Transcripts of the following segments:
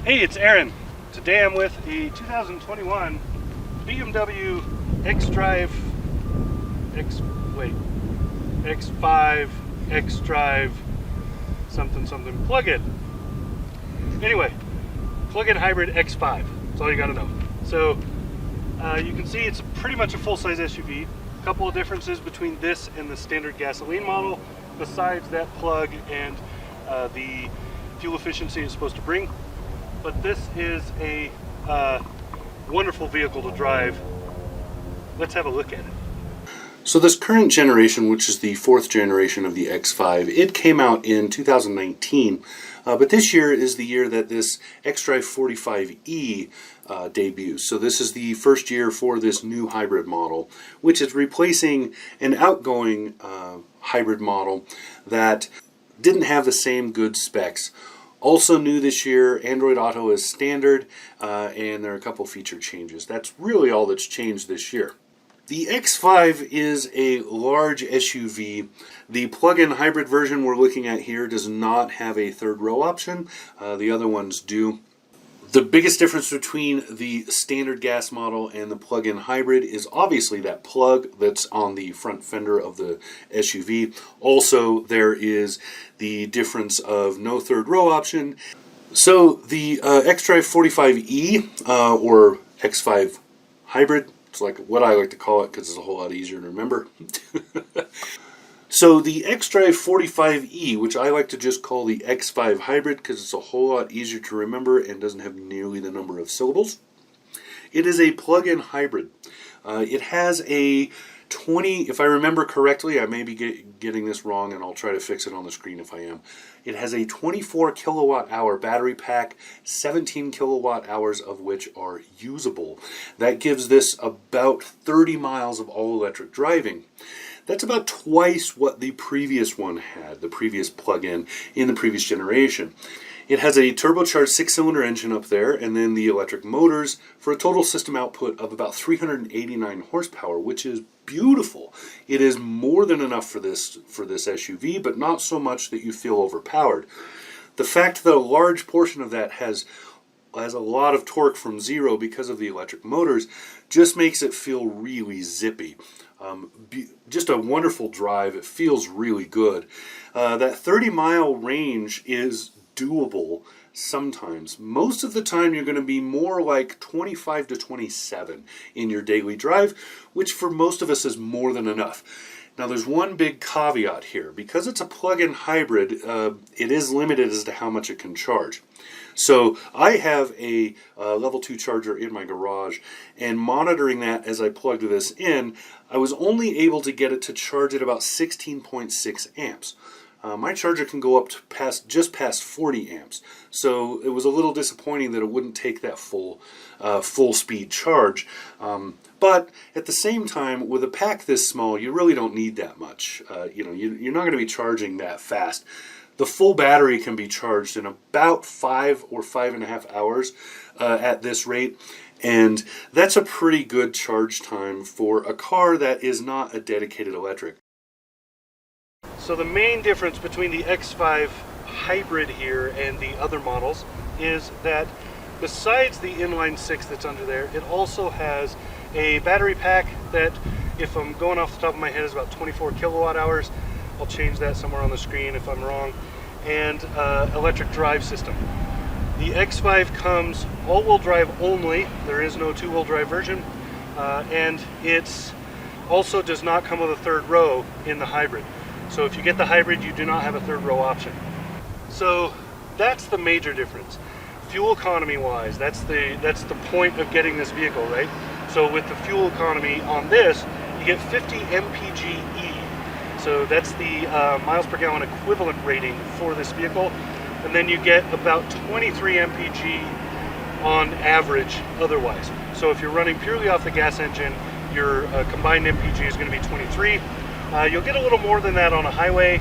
Hey, it's Aaron. Today I'm with a 2021 BMW X5 xDrive something plug-in. Anyway, plug-in hybrid X5. That's all you got to know. So you can see it's pretty much a full-size SUV. A couple of differences between this and the standard gasoline model, besides that plug and the fuel efficiency it's supposed to bring. But this is a wonderful vehicle to drive. Let's have a look at it. So this current generation, which is the fourth generation of the X5, it came out in 2019, but this year is the year that this xDrive45e debuts. So this is the first year for this new hybrid model, which is replacing an outgoing hybrid model that didn't have the same good specs. Also new this year, Android Auto is standard, and there are a couple feature changes. That's really all that's changed this year. The X5 is a large SUV. The plug-in hybrid version we're looking at here does not have a third row option. The other ones do. The biggest difference between the standard gas model and the plug-in hybrid is obviously that plug that's on the front fender of the SUV. Also, there is the difference of no third row option. So the xDrive45e or X5 hybrid, it's like what I like to call it because it's a whole lot easier to remember. So the xDrive45e, which I like to just call the X5 hybrid because it's a whole lot easier to remember and doesn't have nearly the number of syllables. It is a plug-in hybrid. It has a 20, if I remember correctly, I may be getting this wrong and I'll try to fix it on the screen if I am. It has a 24 kilowatt hour battery pack, 17 kilowatt hours of which are usable. That gives this about 30 miles of all-electric driving. That's about twice what the previous one had, the previous plug-in in the previous generation. It has a turbocharged 6-cylinder engine up there and then the electric motors for a total system output of about 389 horsepower, which is beautiful. It is more than enough for this SUV, but not so much that you feel overpowered. The fact that a large portion of that has a lot of torque from zero because of the electric motors just makes it feel really zippy. Just a wonderful drive. It feels really good. That 30-mile range is doable sometimes. Most of the time you're going to be more like 25 to 27 in your daily drive, which for most of us is more than enough. Now there's one big caveat here. Because it's a plug-in hybrid, it is limited as to how much it can charge. So I have a level 2 charger in my garage, and monitoring that as I plugged this in, I was only able to get it to charge at about 16.6 amps. My charger can go up to just past 40 amps, so it was a little disappointing that it wouldn't take that full speed charge. But at the same time, with a pack this small, you really don't need that much. You're not going to be charging that fast. The full battery can be charged in about 5 or 5.5 hours at this rate, and that's a pretty good charge time for a car that is not a dedicated electric. So the main difference between the X5 hybrid here and the other models is that besides the inline 6 that's under there, it also has a battery pack that, if I'm going off the top of my head, is about 24 kilowatt hours. I'll change that somewhere on the screen if I'm wrong. And electric drive system. The X5 comes all-wheel drive only. There is no two-wheel drive version. And it also does not come with a third row in the hybrid. So if you get the hybrid, you do not have a third row option. So that's the major difference. Fuel economy wise, that's the point of getting this vehicle, right? So with the fuel economy on this, you get 50 mpge. So that's the miles per gallon equivalent rating for this vehicle. And then you get about 23 mpg on average otherwise. So if you're running purely off the gas engine, your combined mpg is going to be 23. You'll get a little more than that on a highway.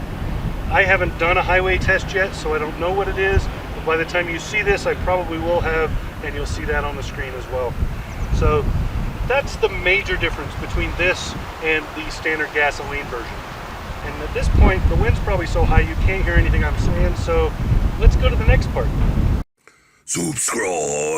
I haven't done a highway test yet, so I don't know what it is. But by the time you see this, I probably will have, and you'll see that on the screen as well. So that's the major difference between this and the standard gasoline version. And at this point, the wind's probably so high you can't hear anything I'm saying, so let's go to the next part. Subscribe.